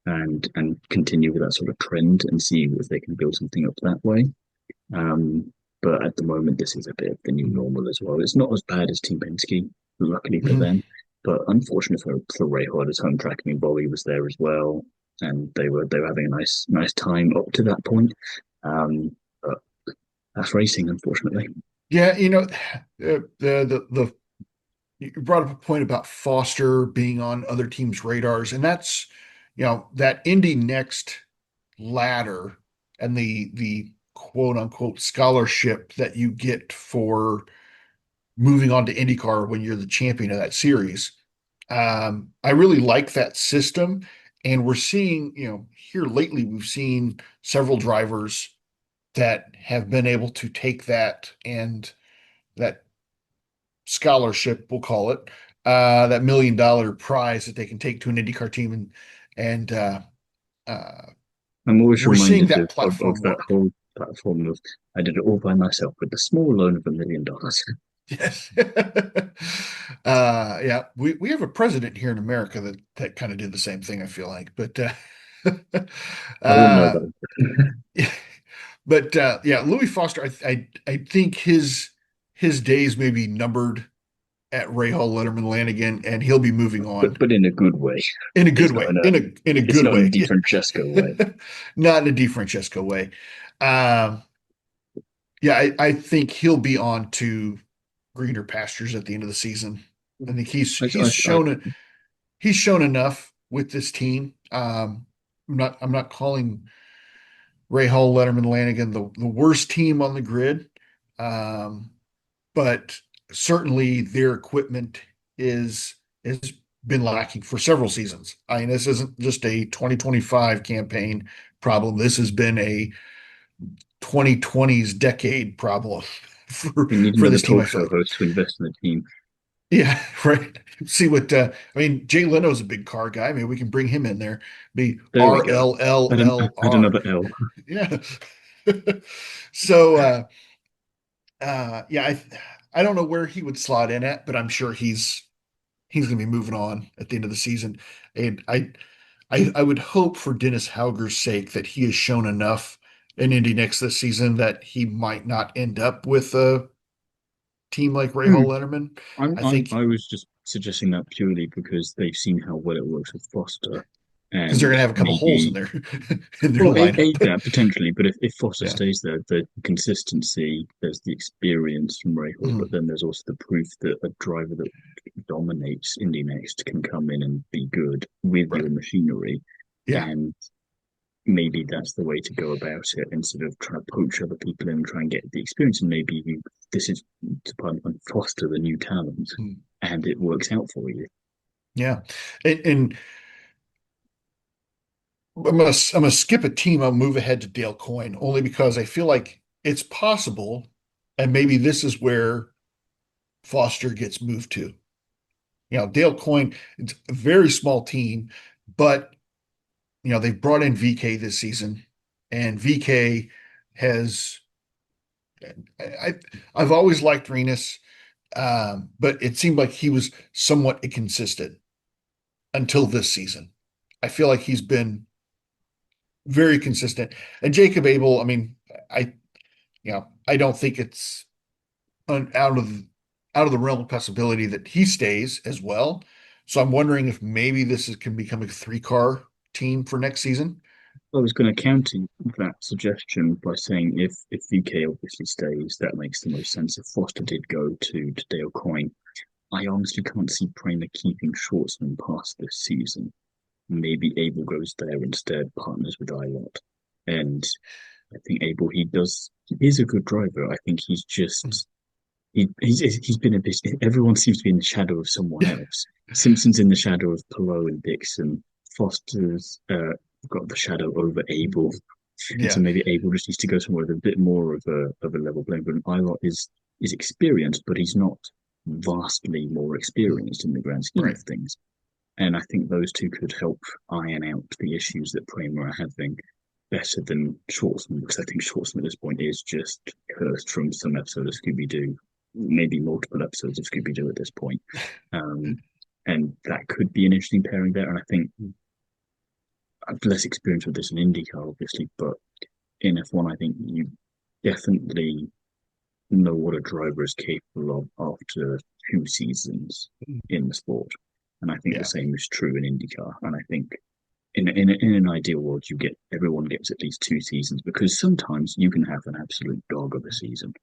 and continue with that sort of trend and see if they can build something up that way. But at the moment, this is a bit of the new Mhm. normal as well. It's not as bad as Team Penske, luckily for Mhm. them, but unfortunate for Ray Hard's home track. I mean, Bobby was there as well, and they were having a nice time up to that point. But that's racing, unfortunately. Yeah. The you brought up a point about Foster being on other teams' radars, and that's that Indy Next ladder and the quote unquote scholarship that you get for moving on to IndyCar when you're the champion of that series. I really like that system. And we're seeing, here lately, we've seen several drivers that have been able to take that and that scholarship, we'll call it, that $1 million prize that they can take to an IndyCar team and uh, I'm always we're seeing reminded that of platform that work. whole platform of I did it all by myself with the small loan of $1 million. Yes. Yeah, we have a president here in America that kind of did the same thing, I feel like. I wouldn't know uh, though. yeah, Louis Foster, I think his days may be numbered at Rahal, Letterman, Lanigan, and he'll be moving on But in a good way. in a good It's not way, in a in a it's good not in a way. Di Yeah. Francesco way. Not in a DeFrancesco way. Um, yeah, I think he'll be on to greener pastures at the end of the season. I think I, I, I, he's shown enough with this team. I'm not calling Rahal, Letterman, Lanigan the worst team on the grid, um, but certainly their equipment is has been lacking for several seasons. I mean, this isn't just a 2025 campaign problem. This has been a 2020s decade problem for we need for another this team. I talk feel show like. host to invest in the team. Yeah, right. See what I mean. Jay Leno's a big car guy. Maybe we can bring him in there. Be There we go. Add RLLLR. another L. Yeah. So yeah, I don't know where he would slot in at, but I'm sure he's going to be moving on at the end of the season. And I would hope for Dennis Hauger's sake that he has shown enough in Indy next this season that he might not end up with a team like Rahal Letterman. I I think was just suggesting that purely because they've seen how well it works with Foster, because they're and going to have a couple holes in maybe their in their well, lineup. that potentially. But if Foster Yeah. stays there, the consistency, there's the experience from Rahal, but Mhm. then there's also the proof that a driver that dominates Indy Next can come in and be good with Right. your machinery, Yeah. and maybe that's the way to go about it instead of trying to poach other people in and try and get the experience. And maybe this is to foster the new talent, Mhm. and it works out for you. Yeah. And I'm gonna skip a team. I'll move ahead to Dale Coyne only because I feel like it's possible, and maybe this is where Foster gets moved to. Dale Coyne, it's a very small team, but they've brought in VK this season, and VK has I I've always liked Renus, but it seemed like he was somewhat inconsistent until this season. I feel like he's been very consistent. And Jacob Abel, I mean, I don't think it's out of the realm of possibility that he stays as well. So I'm wondering if maybe can become a three-car team for next season. I was going to counter that suggestion by saying if VK obviously stays, that makes the most sense. If Foster did go to Dale Coyne, I honestly can't see PREMA keeping Schwartzman past this season. Maybe Abel goes there instead, partners with Ilott. And I think Abel, he is a good driver. I think he's been a bit. Everyone seems to be in the shadow of someone else. Simpson's in the shadow of Palou and Dixon. Foster's got the shadow over Abel, and so Yeah, maybe Abel just needs to go somewhere with a bit more of a level playing field. Ilott is experienced, but he's not vastly more experienced in the grand scheme right. of things. And I think those two could help iron out the issues that PREMA are having better than Schwartzman, because I think Schwartzman at this point is just cursed from some episode of Scooby Doo, maybe multiple episodes of Scooby Doo at this point. Um, and that could be an interesting pairing there. And I think I've less experience with this in IndyCar, obviously, but in F1, I think you definitely know what a driver is capable of after 2 seasons in the sport. And I think the Yeah, same is true in IndyCar. And I think in an ideal world, everyone gets at least 2 seasons because sometimes you can have an absolute dog of a season.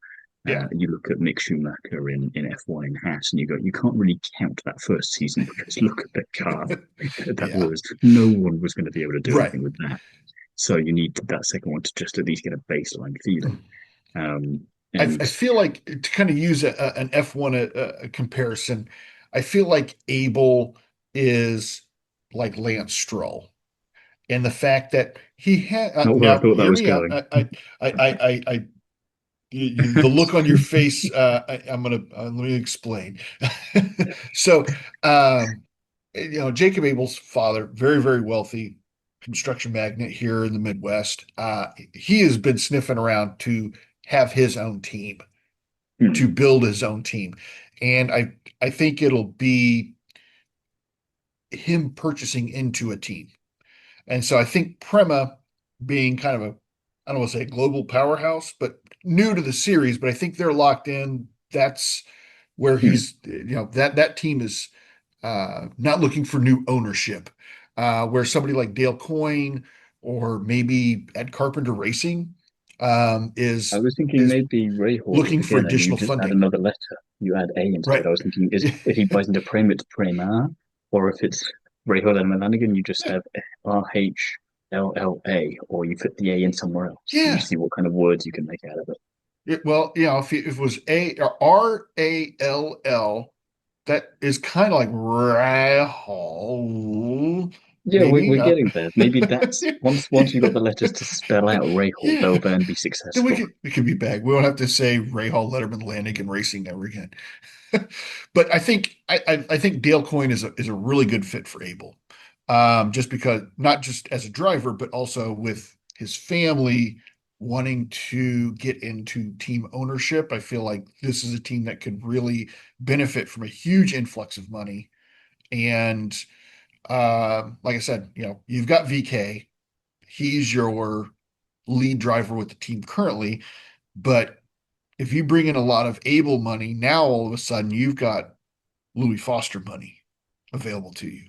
yeah, You look at Mick Schumacher in F1 in Haas, and you can't really count that first season because look at the car that yeah, was. No one was going to be able to do right. anything with that. So you need that second one to just at least get a baseline feeling. Um, I and feel like to kind of use an F1 a comparison, I feel like Abel is like Lance Stroll. And the fact that he had not where I now thought that hear was me out. going. The look on your face. I'm gonna let me explain. So, um, Jacob Abel's father, very, very wealthy construction magnate here in the Midwest. He has been sniffing around to have his own team, to Hmm. build his own team, and I think it'll be him purchasing into a team. And so I think PREMA being kind of I don't want to say a global powerhouse, but new to the series, but I think they're locked in. That's where Hmm. that team is not looking for new ownership. Where somebody like Dale Coyne or maybe at Carpenter Racing I is was thinking is maybe Rahal looking for again, and you additional just add funding. another letter. You add A instead. Right. I was thinking is if he buys into Prem, it's Prema, or if it's Rahal and Lanigan, you just have RHLLA, or you put the A in somewhere else, and you Yeah. see what kind of words you can make out of it. Well, if it was A or Rall, that is kind of like Rahal, Yeah, maybe. we're getting there. Maybe that's once we got the letters to spell out Rahal, Yeah. they'll then be Then successful. we could be back. We won't have to say Rahal, Letterman, Lanigan Racing ever again. But I think Dale Coyne is a really good fit for Abel, just because not just as a driver, but also with his family wanting to get into team ownership. I feel like this is a team that could really benefit from a huge influx of money. And like I said, you've got VK. He's your lead driver with the team currently, but if you bring in a lot of Abel money, now all of a sudden you've got Louis Foster money available to you.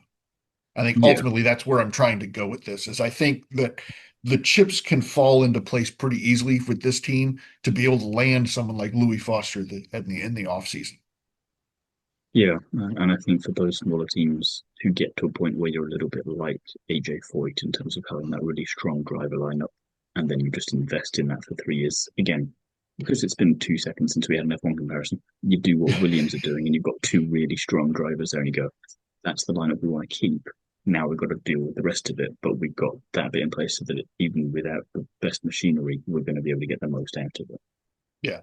I think Yeah, ultimately that's where I'm trying to go with this is I think that the chips can fall into place pretty easily with this team to be able to land someone like Louis Foster in the offseason. yeah, and I think for those smaller teams who get to a point where you're a little bit like A.J Foyt in terms of having that really strong driver lineup, and then you just invest in that for 3 years again, because it's been 2 seconds since we had an F1 comparison. You do what Williams are doing, and you've got two really strong drivers there, and you go, "That's the lineup we want to keep." Now we've got to deal with the rest of it, but we've got that bit in place so that even without the best machinery, we're going to be able to get the most out of it. Yeah.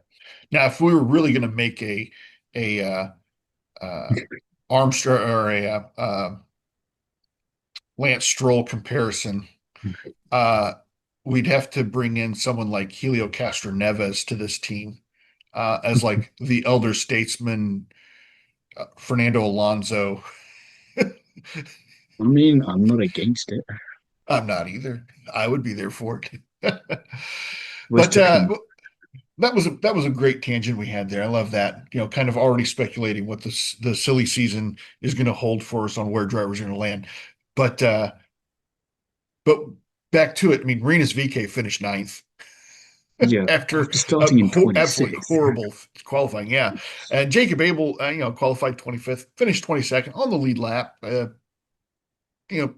Now, if we were really going to make a uh, Armstrong or a Lance Stroll comparison, uh, we'd have to bring in someone like Helio Castroneves to this team as like the elder statesman, Fernando Alonso. I mean, I'm not against it. I'm not either. I would be there for it. Where's But to come? that was a great tangent we had there. I love that. Kind of already speculating what the silly season is going to hold for us on where drivers are going to land. But back to it. I mean, Rinus VeeKay finished ninth Yeah, after after a starting in absolutely 26th. horrible qualifying. Yeah, and Jacob Abel, qualified 25th, finished 22nd on the lead lap. You know,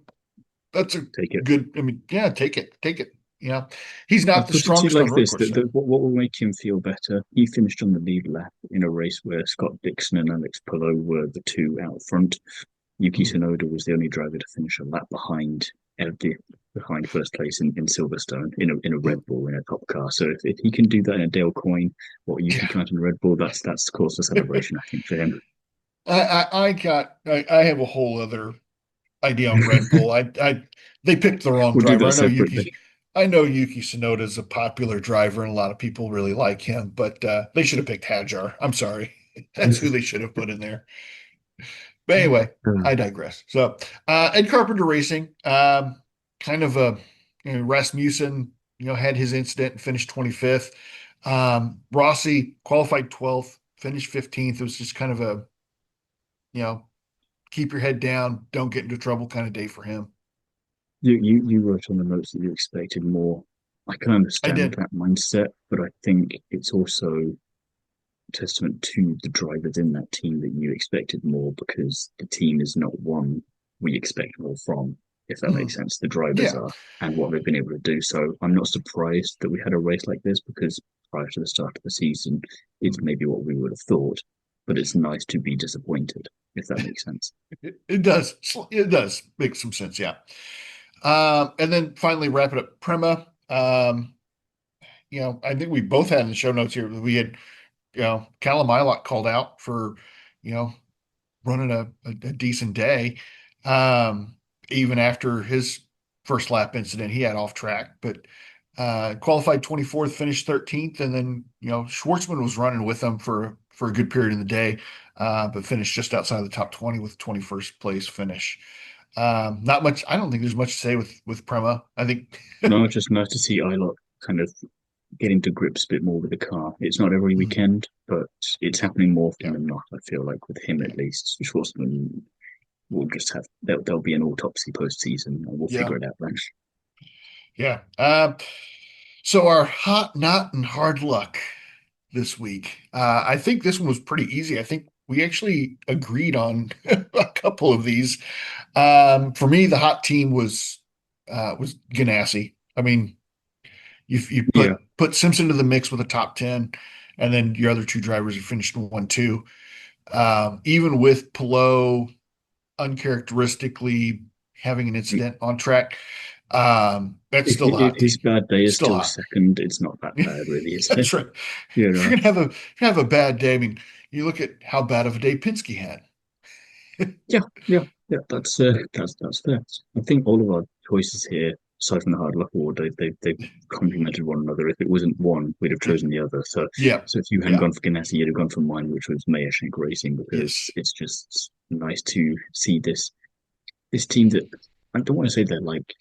that's a Take it. good. I mean, yeah, take it, take it. He's I'll not the put it to you strongest on like road this: course though. what will make him feel better? He finished on the lead lap in a race where Scott Dixon and Alex Palou were the two out front. Yuki Mm, Tsunoda was the only driver to finish a lap behind first place in Silverstone in a Red mm, Bull in a top car. So if he can do that in a Dale Coyne or Yuki yeah. Kanaan Red Bull, that's cause for celebration, I think, for him. I have a whole other idea on Red Bull. They picked the wrong We'll do driver. that separately. I know Yuki Tsunoda is a popular driver and a lot of people really like him, but they should have picked Hajar. I'm sorry. That's who they should have put in there. But anyway, I digress. So, Ed Carpenter Racing, kind of a, Rasmussen, had his incident and finished 25th. Rossi qualified 12th, finished 15th. It was just kind of a, you know, keep your head down, don't get into trouble kind of day for him. You wrote on the notes that you expected more. I can I understand did. that mindset, but I think it's also testament to the drivers in that team that you expected more because the team is not one we expect more from, if that makes Mhm. sense. The drivers Yeah. are and what they've been able to do. So I'm not surprised that we had a race like this because prior to the start of the season, it's Mhm. maybe what we would have thought, but it's nice to be disappointed, if that makes sense. It does. It does make some sense. Yeah. And then finally wrap it up. Prema. I think we both had in the show notes here. We had, Callum Ilott called out for, you know, running a decent day. Um, Even after his first lap incident, he had off track, but qualified 24th, finished 13th, and then Schwartzman was running with them for a good period in the day, but finished just outside the top 20 with 21st place finish. Not much. I don't think there's much to say with Prema. I think, No, just nice to see Ilott kind of getting to grips a bit more with the car. It's not every mm, weekend, but it's happening more often yeah, than not. I feel like with him yeah, at least. Schwartzman will just have there'll be an autopsy post season, and we'll yeah, figure it out then. yeah. So our hot, not, and hard luck this week. I think this one was pretty easy. I think we actually agreed on a couple of these. For me, the hot team was Ganassi. I mean, you Yeah, put Simpson to the mix with a top 10, and then your other two drivers you finished in 1, 2. Even with Palou uncharacteristically having an incident on track, that's if, still a if hot his team. bad day is Still still hot. second, it's not that bad, really, is it? That's right. You If know, you're gonna have a bad day, I mean, you look at how bad of a day Penske had. yeah, yeah, yeah. That's fair. I think all of our choices here, aside from the hard luck award, they've complemented one another. If it wasn't one, we'd have chosen the other. So Yeah, so if you hadn't yeah, gone for Ganassi, you'd have gone for mine, which was Meyer Shank Racing, because yes. it's just nice to see this team that I don't want to say they're like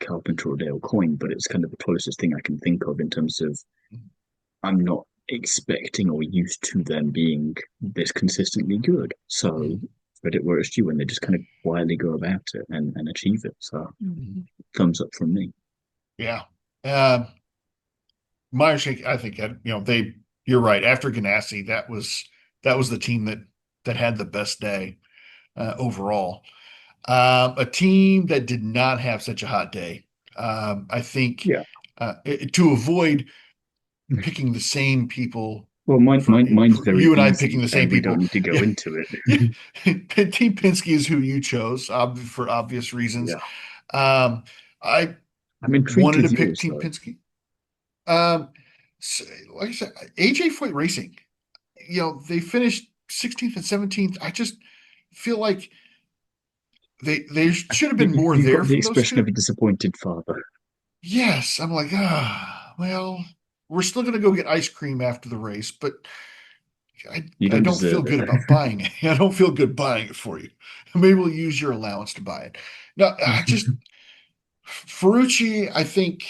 Carpenter or Dale Coyne, but it's kind of the closest thing I can think of in terms of I'm not expecting or used to them being this consistently good. So credit where it's due when they just kind of quietly go about it and achieve it. So Mhm. thumbs up from me. Yeah. Uh, Meyer Shank, I think you're right. After Ganassi, that was the team that had the best day overall. A team that did not have such a hot day. I think Yeah. to avoid picking the same people Well, mine's For very you and I picking easy, the same and we don't people. need to go Yeah, into it. yeah. Team Penske is who you chose, for obvious reasons. Yeah, Um, I I'm intrigued wanted to with pick yours Team though. Penske. Um, s like I said, A.J Foyt Racing. They finished 16th and 17th. I just feel like they should have been more You've there got the from those expression of two. a disappointed father. Yes, I'm like, well, we're still gonna go get ice cream after the race, but You I don't don't feel deserve it. good about buying it. I don't feel good buying it for you. Maybe we'll use your allowance to buy it. No, I just Ferrucci, I think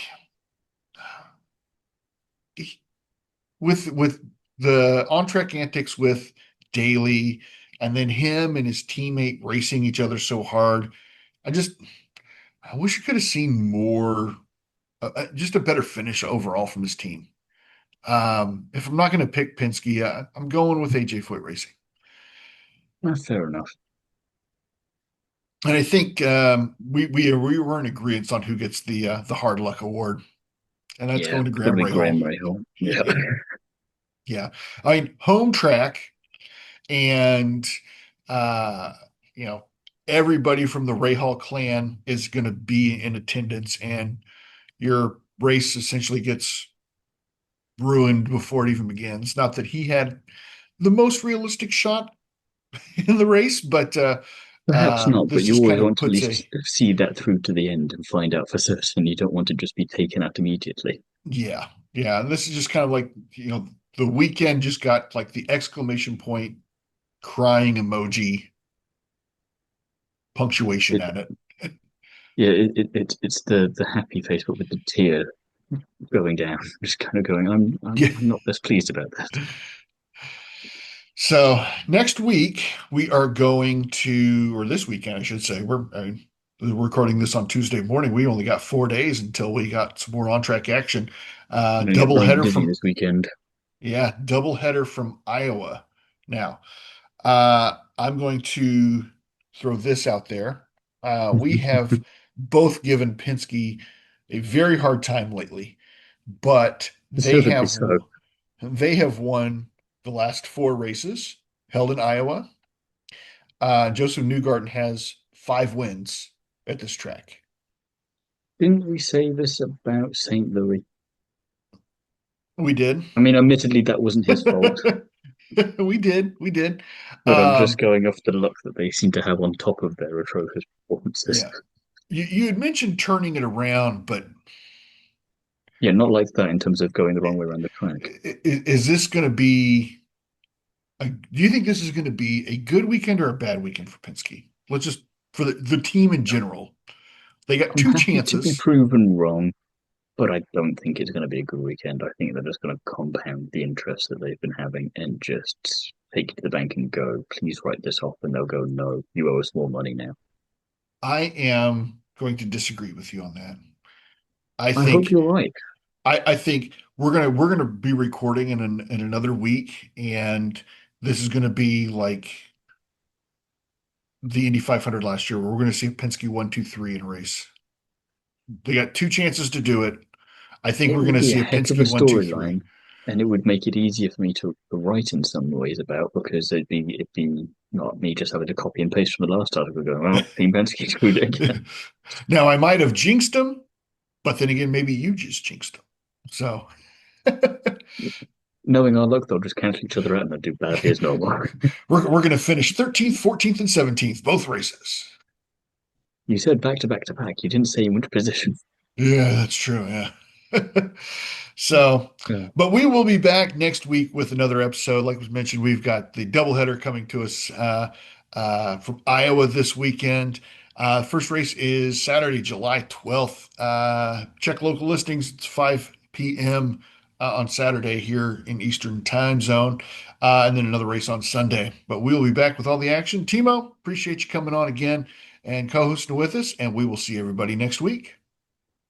with the on-track antics with Daly and then him and his teammate racing each other so hard, I just I wish I could have seen more, just a better finish overall from his team. If I'm not going to pick Penske, I'm going with A.J Foyt Racing. Fair enough. And I think we were in agreement on who gets the hard luck award, and that's Yeah, going to it's got to Graham be Rahal. Graham Rahal. Yeah. Yeah, yeah. I mean, home track, and uh, you know, everybody from the Rahal clan is going to be in attendance, and your race essentially gets ruined before it even begins. Not that he had the most realistic shot in the race, but Perhaps not, but this you just always kind of want to at puts a least see that through to the end and find out for certain. You don't want to just be taken out immediately. yeah, yeah. And this is just kind of like, the weekend just got like the exclamation point crying emoji punctuation It, at it. yeah, it's the happy face, but with the tear going down, just kind of going. Yeah. I'm not best pleased about that. So next week we are going to, or this weekend, I should say, we're recording this on Tuesday morning. We only got 4 days until we got some more on-track action. I'm gonna get Double right header dizzy from this weekend. Yeah, double header from Iowa. Now, I'm going to throw this out there. We have both given Penske a very hard time lately, but Deservedly so. they have won the last four races held in Iowa. Joseph Newgarden has 5 wins at this track. Didn't we say this about St. Louis? We did. I mean, admittedly, that wasn't his fault, We did. We did. but I'm just Um, going off the luck that they seem to have on top of their atrocious performances. yeah. You had mentioned turning it around, but Yeah, not like that in terms of going the wrong way around the track. is this going to be do you think this is going to be a good weekend or a bad weekend for Penske? Let's just for the team in general. They got I'm two happy to be chances. proven wrong, but I don't think it's going to be a good weekend. I think they're just going to compound the interest that they've been having and just take it to the bank and go, please write this off. And they'll go, no, you owe us more money now. I am going to disagree with you on that. I I hope think you're right. I think we're gonna be recording in another week, and this is gonna be like the Indy 500 last year, where we're gonna see Penske 1, 2, 3 in a race. They got two chances to do it. I think It we're would gonna be a see a heck of a Penske 1, 2, 3. storyline, and it would make it easier for me to write in some ways about because it'd be not me just having to copy and paste from the last article going, well, Team Penske screwed it again. Now I might have jinxed them, but then again, maybe you just jinxed them. So Knowing our luck, they'll just cancel each other out and they'll do badly as normal. we're going to finish 13th, 14th, and 17th, both races. You said back to back to back. You didn't say in which position. Yeah, that's true. Yeah. So, Yeah. but we will be back next week with another episode. Like was mentioned, we've got the doubleheader coming to us from Iowa this weekend. First race is Saturday, July 12th. Check local listings. It's 5 p.m. On Saturday here in Eastern Time Zone. And then another race on Sunday. But we'll be back with all the action. Thiemo, appreciate you coming on again and co-hosting with us. And we will see everybody next week.